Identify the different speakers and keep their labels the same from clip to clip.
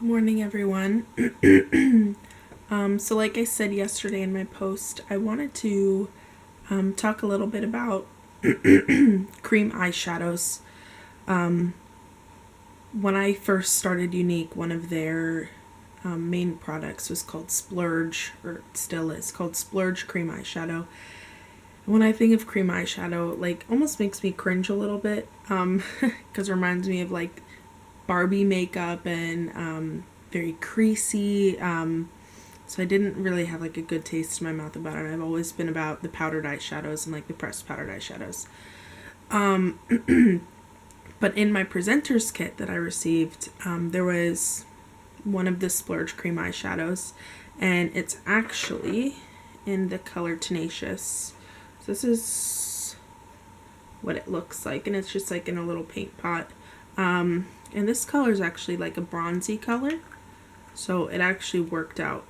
Speaker 1: Good morning, everyone. So like I said yesterday in my post, I wanted to talk a little bit about cream eyeshadows. When I first started Younique, one of their main products was called Splurge, or it still is called Splurge cream eyeshadow. When I think of cream eyeshadow, like, almost makes me cringe a little bit, because it reminds me of like Barbie makeup and very creasy. So I didn't really have like a good taste in my mouth about it. I've always been about the powdered eyeshadows and like the pressed powdered eyeshadows. But in my presenter's kit that I received, there was one of the Splurge cream eyeshadows, and it's actually in the color Tenascioius. So this is what it looks like, and it's just like in a little paint pot. And this color is actually like a bronzy color, so it actually worked out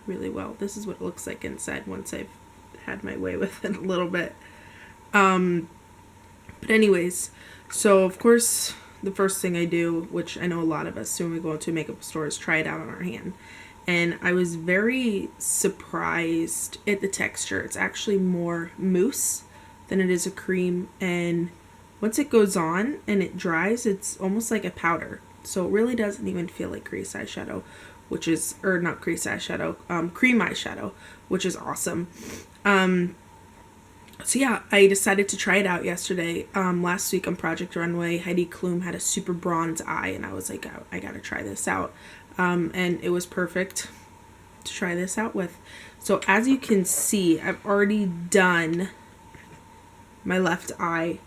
Speaker 1: really well. This is what it looks like inside once I've had my way with it a little bit. But anyways, so of course the first thing I do, which I know a lot of us do when we go into a makeup store, is try it out on our hand. And I was very surprised at the texture. It's actually more mousse than it is a cream, and once it goes on and it dries, it's almost like a powder. So it really doesn't even feel like crease eyeshadow, which is, or not crease eyeshadow, cream eyeshadow, which is awesome. So yeah, I decided to try it out yesterday. Last week on Project Runway, Heidi Klum had a super bronze eye, and I was like, I gotta try this out. And it was perfect to try this out with. So as you can see, I've already done my left eye.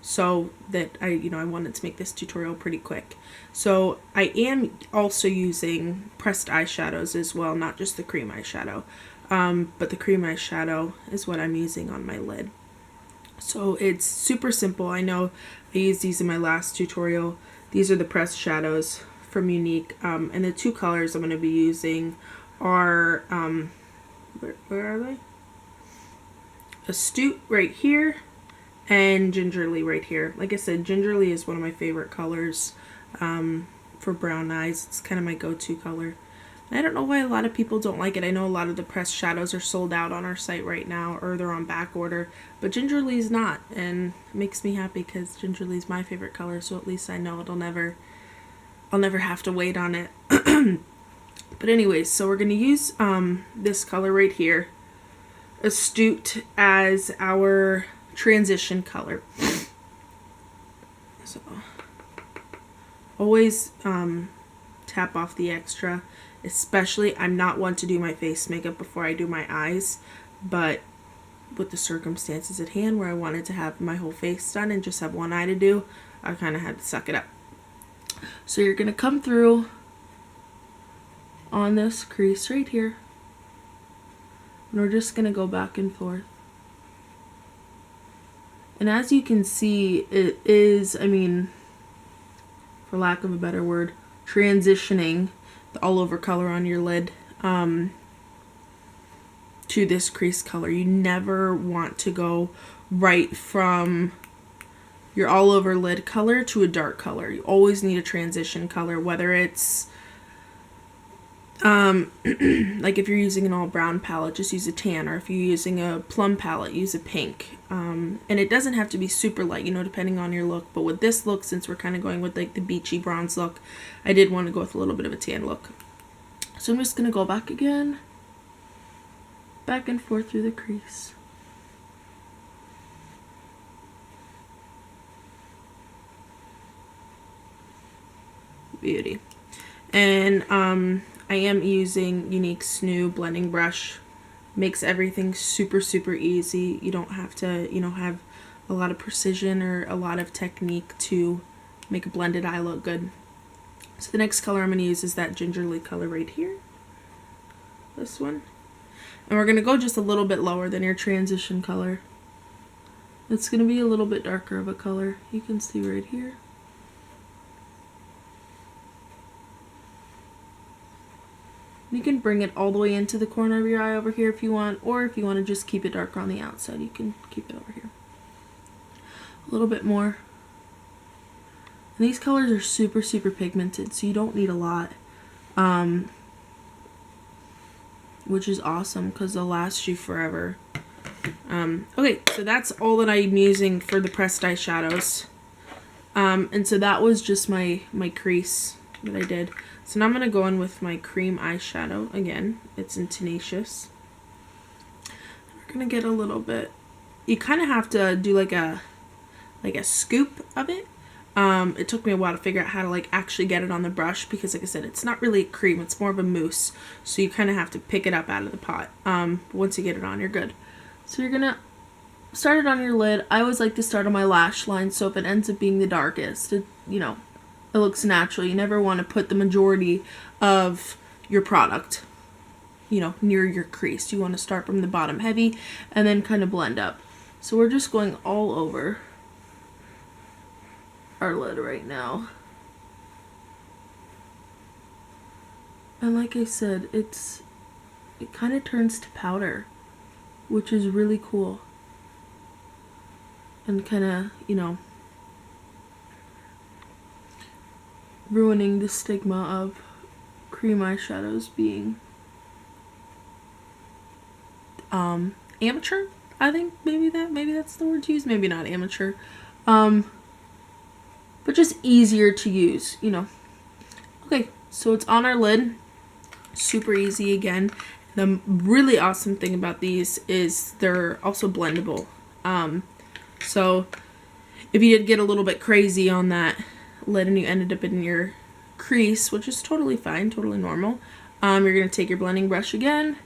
Speaker 1: So that I wanted to make this tutorial pretty quick. So I am also using pressed eyeshadows as well, not just the cream eyeshadow. But the cream eyeshadow is what I'm using on my lid. So it's super simple. I know I used these in my last tutorial. These are the pressed shadows from Younique. And the two colors I'm going to be using are, where are they? Astute right here and Ginergly right here. Like I said, Ginergly is one of my favorite colors for brown eyes. It's kind of my go-to color. And I don't know why a lot of people don't like it. I know a lot of the pressed shadows are sold out on our site right now, or they're on back order, but Ginergly is not, and it makes me happy because Ginergly is my favorite color, so at least I know I'll never have to wait on it. But anyways, so we're going to use this color right here, Astute, as our transition color. So always tap off the extra, especially, I'm not one to do my face makeup before I do my eyes, but with the circumstances at hand where I wanted to have my whole face done and just have one eye to do, I kind of had to suck it up. So you're going to come through on this crease right here, and we're just going to go back and forth. And as you can see, it is, I mean, for lack of a better word, transitioning the all over color on your lid to this crease color. You never want to go right from your all over lid color to a dark color. You always need a transition color, whether it's like if you're using an all brown palette, just use a tan, or if you're using a plum palette, use a pink. And it doesn't have to be super light, depending on your look, but with this look, since we're kind of going with like the beachy bronze look, I did want to go with a little bit of a tan look. So I'm just going to go back again, back and forth through the crease. Beauty. And I am using Younique's new blending brush. Makes everything super, super easy. You don't have to, have a lot of precision or a lot of technique to make a blended eye look good. So the next color I'm going to use is that Ginergly color right here. This one. And we're going to go just a little bit lower than your transition color. It's going to be a little bit darker of a color. You can see right here. You can bring it all the way into the corner of your eye over here if you want, or if you want to just keep it darker on the outside, you can keep it over here. A little bit more. And these colors are super, super pigmented, so you don't need a lot. Which is awesome because they'll last you forever. Okay, so that's all that I'm using for the pressed eyeshadows. And so that was just my crease that I did. So now I'm going to go in with my cream eyeshadow again. It's in Tenascioius. We're going to get a little bit. You kind of have to do like a scoop of it. It took me a while to figure out how to like actually get it on the brush because like I said, it's not really a cream, it's more of a mousse. So you kind of have to pick it up out of the pot. Once you get it on, you're good. So you're gonna start it on your lid. I always like to start on my lash line, so if it ends up being the darkest, it looks natural. You never want to put the majority of your product, near your crease. You want to start from the bottom heavy and then kind of blend up. So we're just going all over our lid right now. And like I said, it kind of turns to powder, which is really cool. And kind of, ruining the stigma of cream eyeshadows being amateur. I think maybe that's the word to use. Maybe not amateur. But just easier to use, Okay, so it's on our lid. Super easy again. The really awesome thing about these is they're also blendable. So if you did get a little bit crazy on that lid and you ended up in your crease, which is totally fine, totally normal, you're going to take your blending brush again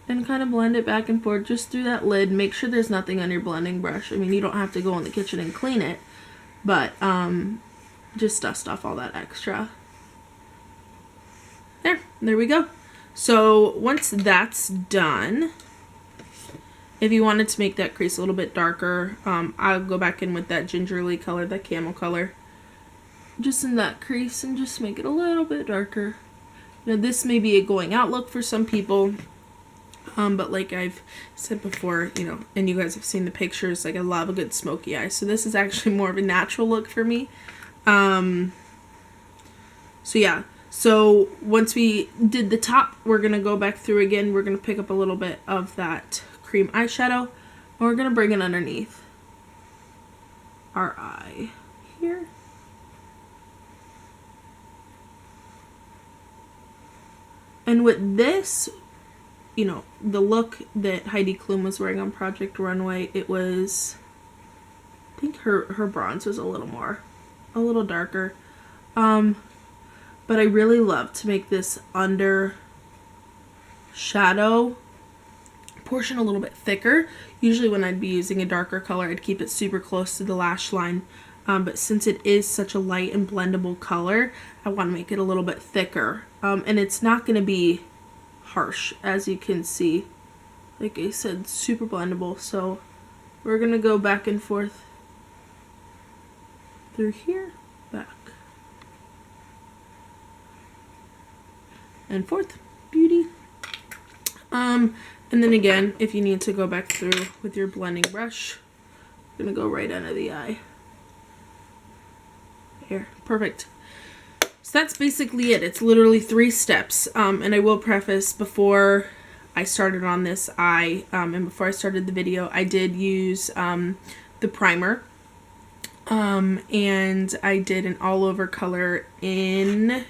Speaker 1: and kind of blend it back and forth just through that lid. Make sure there's nothing on your blending brush. I mean, you don't have to go in the kitchen and clean it, but just dust off all that extra. There we go. So once that's done, if you wanted to make that crease a little bit darker, I'll go back in with that Ginergly color, that camel color, just in that crease and just make it a little bit darker. This may be a going out look for some people, but like I've said before, and you guys have seen the pictures, like I love a good smoky eye. So this is actually more of a natural look for me. So yeah. So once we did the top, we're going to go back through again. We're going to pick up a little bit of that cream eyeshadow, and we're going to bring it underneath our eye here. And with this, the look that Heidi Klum was wearing on Project Runway, it was, I think her bronze was a little darker. But I really love to make this under shadow portion a little bit thicker. Usually when I'd be using a darker color, I'd keep it super close to the lash line. But since it is such a light and blendable color, I want to make it a little bit thicker. And it's not going to be harsh, as you can see. Like I said, super blendable. So we're going to go back and forth through here, back and forth. Beauty. And then again, if you need to go back through with your blending brush, I'm going to go right under the eye. Here. Perfect. So that's basically it. It's literally 3 steps. And I will preface, before I started on this eye, and before I started the video, I did use the primer. And I did an all over color in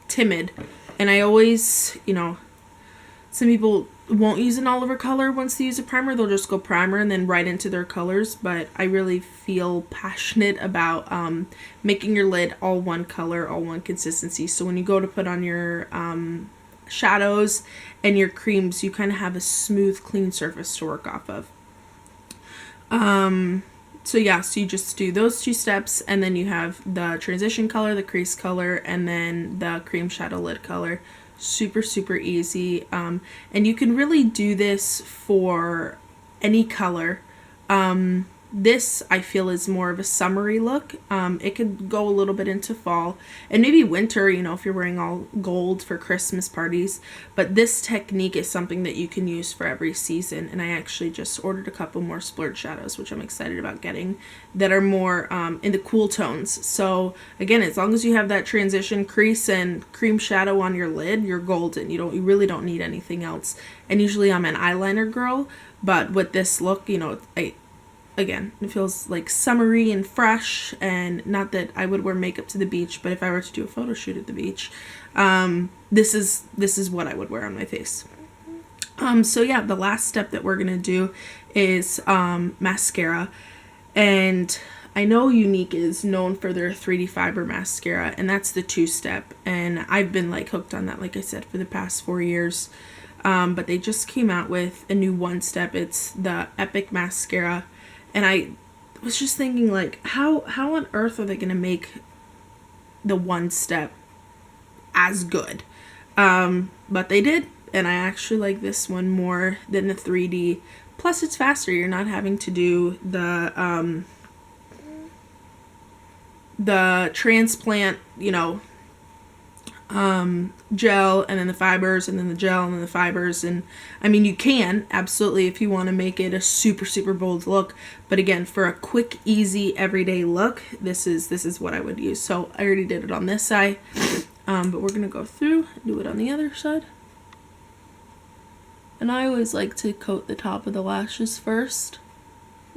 Speaker 1: Timid. And I always, some people won't use an all over color once they use a primer. They'll just go primer and then right into their colors. But I really feel passionate about making your lid all one color, all one consistency. So when you go to put on your shadows and your creams, you kind of have a smooth, clean surface to work off of. So yeah, so you just do those 2 steps, and then you have the transition color, the crease color, and then the cream shadow lid color. Super, super easy. And you can really do this for any color. This I feel is more of a summery look. It could go a little bit into fall and maybe winter, you know, if you're wearing all gold for Christmas parties. But this technique is something that you can use for every season. And I actually just ordered a couple more Splurge shadows, which I'm excited about getting, that are more in the cool tones. So again, as long as you have that transition crease and cream shadow on your lid, you're golden. You really don't need anything else. And usually I'm an eyeliner girl, but with this look, you know, again, it feels like summery and fresh, and not that I would wear makeup to the beach, but if I were to do a photo shoot at the beach, this is what I would wear on my face. So yeah, the last step that we're gonna do is mascara, and I know Younique is known for their 3D fiber mascara, and that's the 2-step, and I've been like hooked on that, like I said, for the past 4 years. But they just came out with a new 1-step. It's the Epic mascara. And I was just thinking, like, how on earth are they going to make the 1-step as good? But they did, and I actually like this one more than the 3D. Plus, it's faster. You're not having to do the transplant, you know, gel and then the fibers and then the gel and then the fibers. And I mean, you can absolutely, if you want to make it a super bold look, but again, for a quick, easy, everyday look, this is what I would use. So I already did it on this side, but we're gonna go through and do it on the other side. And I always like to coat the top of the lashes first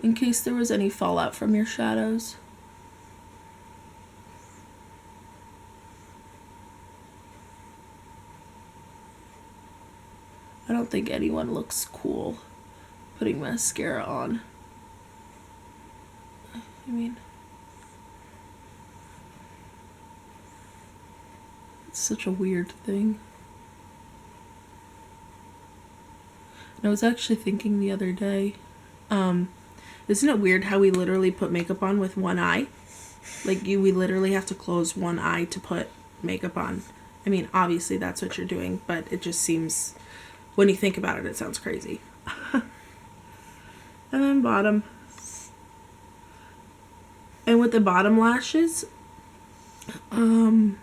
Speaker 1: in case there was any fallout from your shadows. I don't think anyone looks cool putting mascara on. I mean, it's such a weird thing. And I was actually thinking the other day, isn't it weird how we literally put makeup on with one eye? Like, we literally have to close one eye to put makeup on. I mean, obviously that's what you're doing, but it just seems, when you think about it, it sounds crazy. And then bottom. And with the bottom lashes, to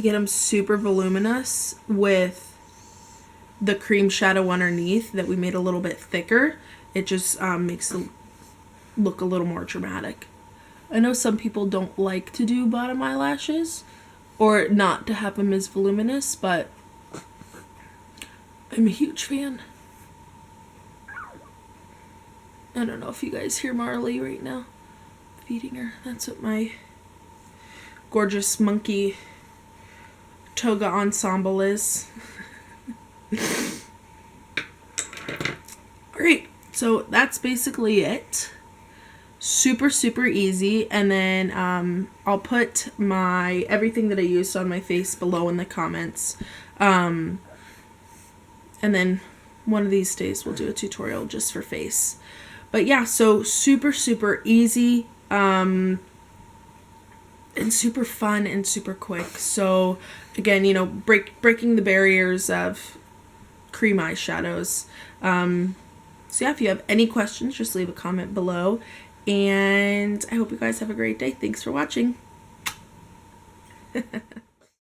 Speaker 1: get them super voluminous with the cream shadow underneath that we made a little bit thicker, it just makes it look a little more dramatic. I know some people don't like to do bottom eyelashes, or not to have them as voluminous, but I'm a huge fan. I don't know if you guys hear Marley right now. Feeding her. That's what my gorgeous monkey toga ensemble is. Alright, so that's basically it. Super easy. And then I'll put my everything that I used on my face below in the comments. And then one of these days we'll do a tutorial just for face. But yeah, so super easy, and super fun and super quick. So again, you know, breaking the barriers of cream eyeshadows. So yeah, if you have any questions, just leave a comment below. And I hope you guys have a great day. Thanks for watching.